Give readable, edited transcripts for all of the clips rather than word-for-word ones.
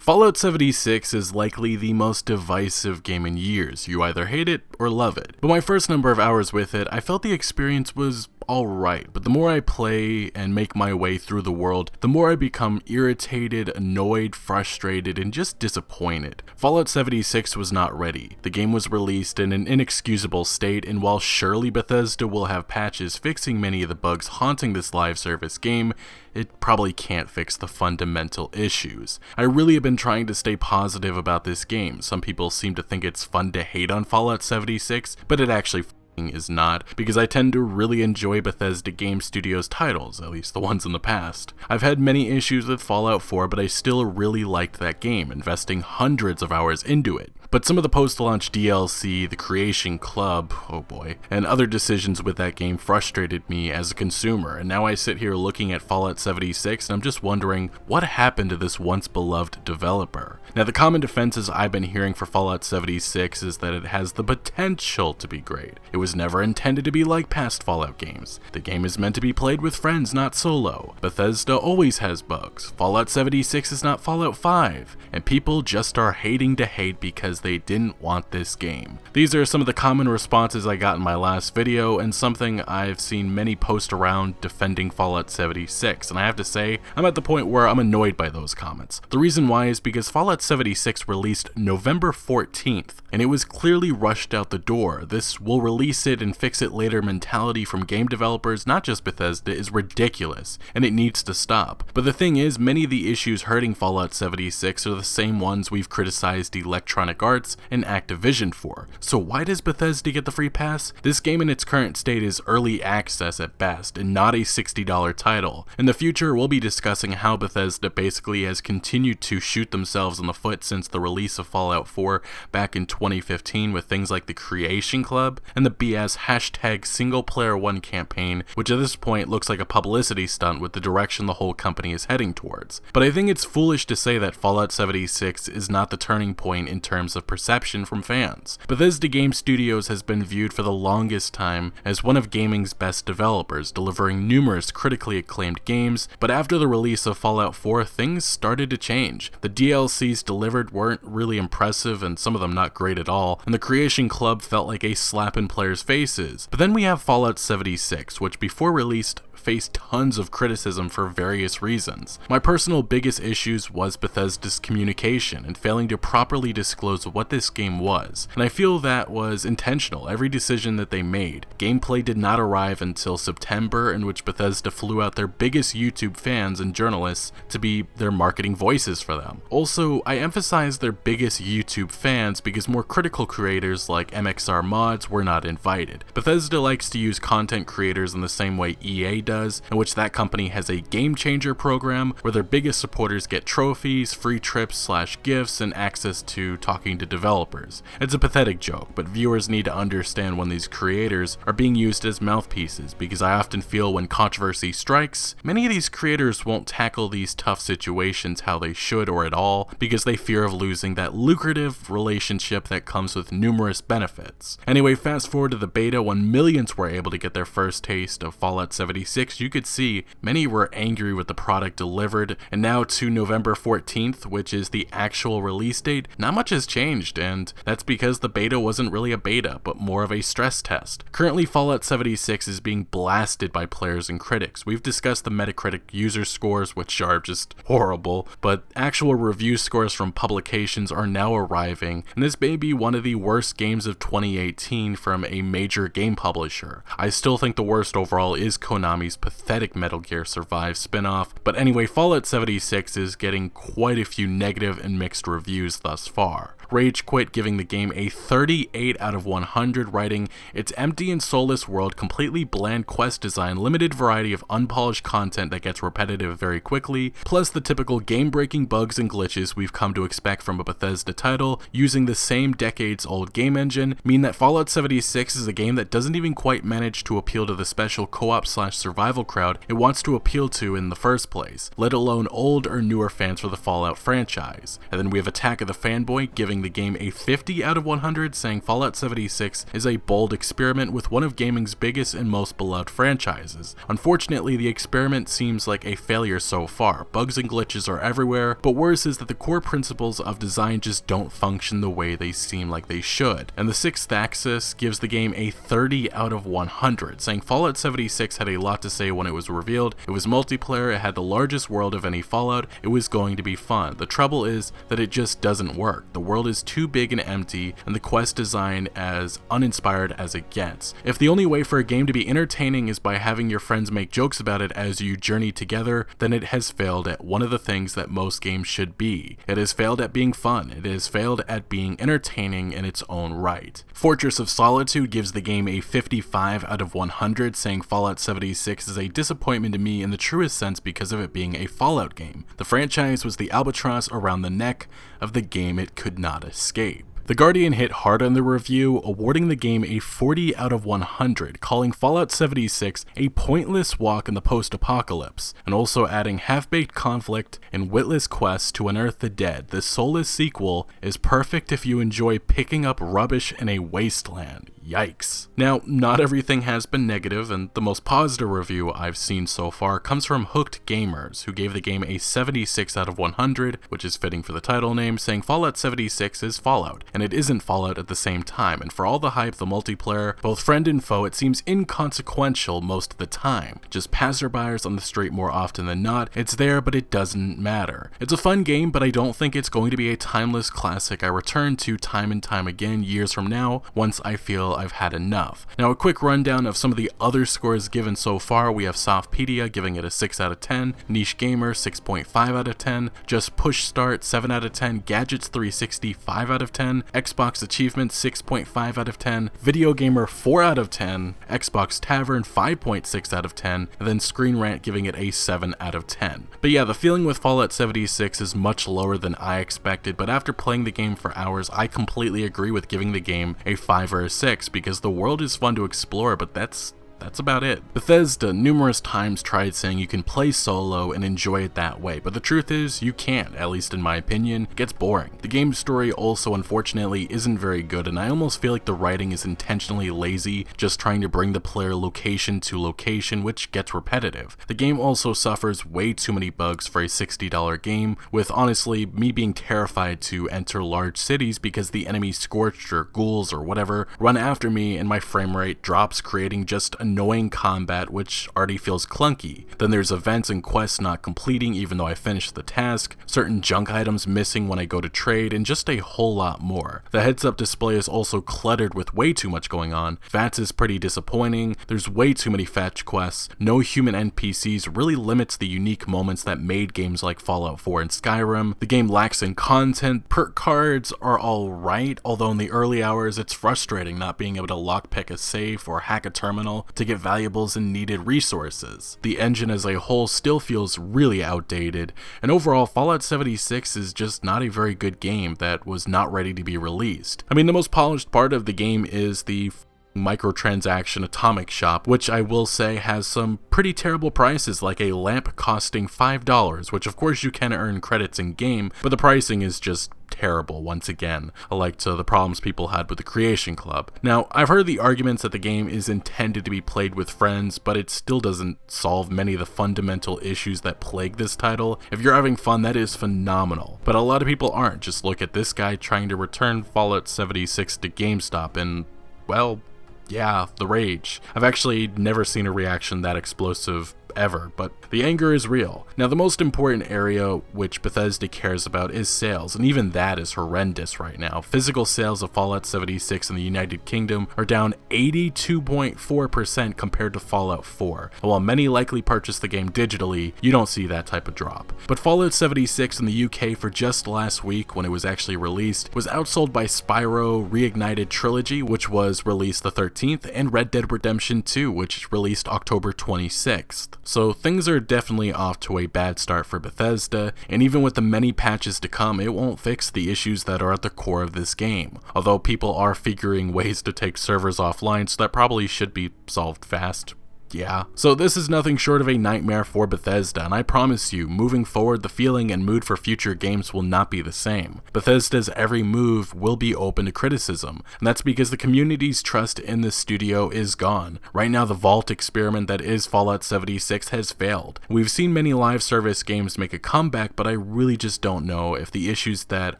Fallout 76 is likely the most divisive game in years. You either hate it or love it. But my first number of hours with it, I felt the experience was alright, but the more I play and make my way through the world, the more I become irritated, annoyed, frustrated, and just disappointed. Fallout 76 was not ready. The game was released in an inexcusable state, and while surely Bethesda will have patches fixing many of the bugs haunting this live service game, it probably can't fix the fundamental issues. I really have been trying to stay positive about this game. Some people seem to think it's fun to hate on Fallout 76, but it actually is not, because I tend to really enjoy Bethesda Game Studios titles, at least the ones in the past. I've had many issues with Fallout 4, but I still really liked that game, investing hundreds of hours into it. But some of the post-launch DLC, the Creation Club, oh boy, and other decisions with that game frustrated me as a consumer, and now I sit here looking at Fallout 76 and I'm just wondering, what happened to this once beloved developer? Now, the common defenses I've been hearing for Fallout 76 is that it has the potential to be great. It was never intended to be like past Fallout games. The game is meant to be played with friends, not solo. Bethesda always has bugs. Fallout 76 is not Fallout 5, and people just are hating to hate because they didn't want this game. These are some of the common responses I got in my last video, and something I've seen many post around defending Fallout 76, and I have to say, I'm at the point where I'm annoyed by those comments. The reason why is because Fallout 76 released November 14th, and it was clearly rushed out the door. This will release it and fix it later mentality from game developers, not just Bethesda, is ridiculous, and it needs to stop. But the thing is, many of the issues hurting Fallout 76 are the same ones we've criticized Electronic Arts and Activision for. So why does Bethesda get the free pass? This game in its current state is early access at best, and not a $60 title. In the future, we'll be discussing how Bethesda basically has continued to shoot themselves in the foot since the release of Fallout 4 back in 2015 with things like the Creation Club and the BS #SinglePlayer1 campaign, which at this point looks like a publicity stunt with the direction the whole company is heading towards. But I think it's foolish to say that Fallout 76 is not the turning point in terms of perception from fans. Bethesda Game Studios has been viewed for the longest time as one of gaming's best developers, delivering numerous critically acclaimed games, but after the release of Fallout 4, things started to change. The DLCs delivered weren't really impressive, and some of them not great at all, and the Creation Club felt like a slap in players' faces. But then we have Fallout 76, which before released faced tons of criticism for various reasons. My personal biggest issues was Bethesda's communication and failing to properly disclose what this game was, and I feel that was intentional. Every decision that they made. Gameplay did not arrive until September, in which Bethesda flew out their biggest YouTube fans and journalists to be their marketing voices for them. Also, I emphasize their biggest YouTube fans because more critical creators like MXR Mods were not invited. Bethesda likes to use content creators in the same way EA does, in which that company has a game changer program where their biggest supporters get trophies, free trips / gifts, and access to talking to developers. It's a pathetic joke, but viewers need to understand when these creators are being used as mouthpieces, because I often feel when controversy strikes, many of these creators won't tackle these tough situations how they should or at all, because they fear of losing that lucrative relationship that comes with numerous benefits. Anyway, fast forward to the beta when millions were able to get their first taste of Fallout 76. You could see many were angry with the product delivered, and now to November 14th, which is the actual release date, not much has changed, and that's because the beta wasn't really a beta, but more of a stress test. Currently, Fallout 76 is being blasted by players and critics. We've discussed the Metacritic user scores, which are just horrible, but actual review scores from publications are now arriving, and this may be one of the worst games of 2018 from a major game publisher. I still think the worst overall is Konami's pathetic Metal Gear Survive spin-off, but anyway, Fallout 76 is getting quite a few negative and mixed reviews thus far. Rage quit giving the game a 38 out of 100, writing, "It's empty and soulless world, completely bland quest design, limited variety of unpolished content that gets repetitive very quickly, plus the typical game-breaking bugs and glitches we've come to expect from a Bethesda title using the same decades-old game engine mean that Fallout 76 is a game that doesn't even quite manage to appeal to the special co-op / survival crowd it wants to appeal to in the first place, let alone old or newer fans for the Fallout franchise. And then we have Attack of the Fanboy giving the game a 50 out of 100, saying Fallout 76 is a bold experiment with one of gaming's biggest and most beloved franchises. Unfortunately, the experiment seems like a failure so far. Bugs and glitches are everywhere, but worse is that the core principles of design just don't function the way they seem like they should. And the Sixth Axis gives the game a 30 out of 100, saying Fallout 76 had a lot to say when it was revealed. It was multiplayer, it had the largest world of any Fallout, it was going to be fun. The trouble is that it just doesn't work. The world is too big and empty, and the quest design as uninspired as it gets. If the only way for a game to be entertaining is by having your friends make jokes about it as you journey together, then it has failed at one of the things that most games should be. It has failed at being fun. It has failed at being entertaining in its own right. Fortress of Solitude gives the game a 55 out of 100, saying Fallout 76 is a disappointment to me in the truest sense because of it being a Fallout game. The franchise was the albatross around the neck of the game it could not escape. The Guardian hit hard on the review, awarding the game a 40 out of 100, calling Fallout 76 a pointless walk in the post-apocalypse, and also adding half-baked conflict and witless quests to unearth the dead. This soulless sequel is perfect if you enjoy picking up rubbish in a wasteland. Yikes. Now, not everything has been negative, and the most positive review I've seen so far comes from Hooked Gamers, who gave the game a 76 out of 100, which is fitting for the title name, saying Fallout 76 is Fallout, and it isn't Fallout at the same time, and for all the hype, the multiplayer, both friend and foe, it seems inconsequential most of the time. Just passerbyers on the street more often than not. It's there, but it doesn't matter. It's a fun game, but I don't think it's going to be a timeless classic I return to time and time again years from now, once I feel I've had enough. Now, a quick rundown of some of the other scores given so far. We have Softpedia giving it a 6 out of 10, Niche Gamer 6.5 out of 10, Just Push Start 7 out of 10, Gadgets 360 5 out of 10, Xbox Achievement 6.5 out of 10, Video Gamer 4 out of 10, Xbox Tavern 5.6 out of 10, and then Screen Rant giving it a 7 out of 10. But yeah, the feeling with Fallout 76 is much lower than I expected, but after playing the game for hours, I completely agree with giving the game a 5 or a 6, because the world is fun to explore, but that's about it. Bethesda numerous times tried saying you can play solo and enjoy it that way, but the truth is you can't, at least in my opinion. It gets boring. The game's story also unfortunately isn't very good, and I almost feel like the writing is intentionally lazy, just trying to bring the player location to location, which gets repetitive. The game also suffers way too many bugs for a $60 game, with honestly me being terrified to enter large cities because the enemy scorched or ghouls or whatever run after me and my frame rate drops, creating just annoying combat which already feels clunky. Then there's events and quests not completing even though I finished the task, certain junk items missing when I go to trade, and just a whole lot more. The heads-up display is also cluttered with way too much going on. VATS is pretty disappointing, there's way too many fetch quests, no human NPCs really limits the unique moments that made games like Fallout 4 and Skyrim. The game lacks in content, perk cards are alright, although in the early hours it's frustrating not being able to lockpick a safe or hack a terminal to get valuables and needed resources. The engine as a whole still feels really outdated, and overall Fallout 76 is just not a very good game that was not ready to be released. I mean, the most polished part of the game is the microtransaction atomic shop, which I will say has some pretty terrible prices, like a lamp costing $5, which of course you can earn credits in game, but the pricing is just terrible once again, like to the problems people had with the Creation Club. Now, I've heard the arguments that the game is intended to be played with friends, but it still doesn't solve many of the fundamental issues that plague this title. If you're having fun, that is phenomenal, but a lot of people aren't. Just look at this guy trying to return Fallout 76 to GameStop and, well, yeah, the rage. I've actually never seen a reaction that explosive ever, but the anger is real. Now, the most important area which Bethesda cares about is sales, and even that is horrendous right now. Physical sales of Fallout 76 in the United Kingdom are down 82.4% compared to Fallout 4. And while many likely purchase the game digitally, you don't see that type of drop. But Fallout 76 in the UK for just last week, when it was actually released, was outsold by Spyro Reignited Trilogy, which was released the 13th, and Red Dead Redemption 2, which released October 26th. So things are definitely off to a bad start for Bethesda, and even with the many patches to come, it won't fix the issues that are at the core of this game. Although people are figuring ways to take servers offline, so that probably should be solved fast. Yeah. So this is nothing short of a nightmare for Bethesda, and I promise you, moving forward, the feeling and mood for future games will not be the same. Bethesda's every move will be open to criticism, and that's because the community's trust in the studio is gone. Right now, the vault experiment that is Fallout 76 has failed. We've seen many live service games make a comeback, but I really just don't know if the issues that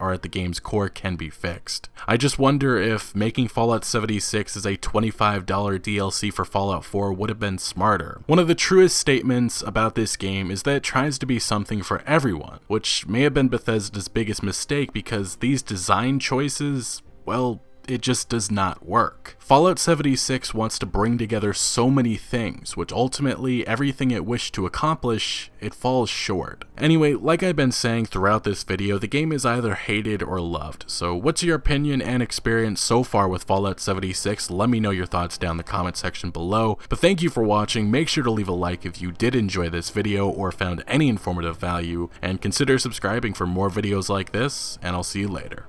are at the game's core can be fixed. I just wonder if making Fallout 76 as a $25 DLC for Fallout 4 would have been smarter. One of the truest statements about this game is that it tries to be something for everyone, which may have been Bethesda's biggest mistake because these design choices, well, it just does not work. Fallout 76 wants to bring together so many things, which ultimately everything it wished to accomplish, it falls short. Anyway, like I've been saying throughout this video, the game is either hated or loved. So what's your opinion and experience so far with Fallout 76? Let me know your thoughts down in the comment section below. But thank you for watching. Make sure to leave a like if you did enjoy this video or found any informative value, and consider subscribing for more videos like this, and I'll see you later.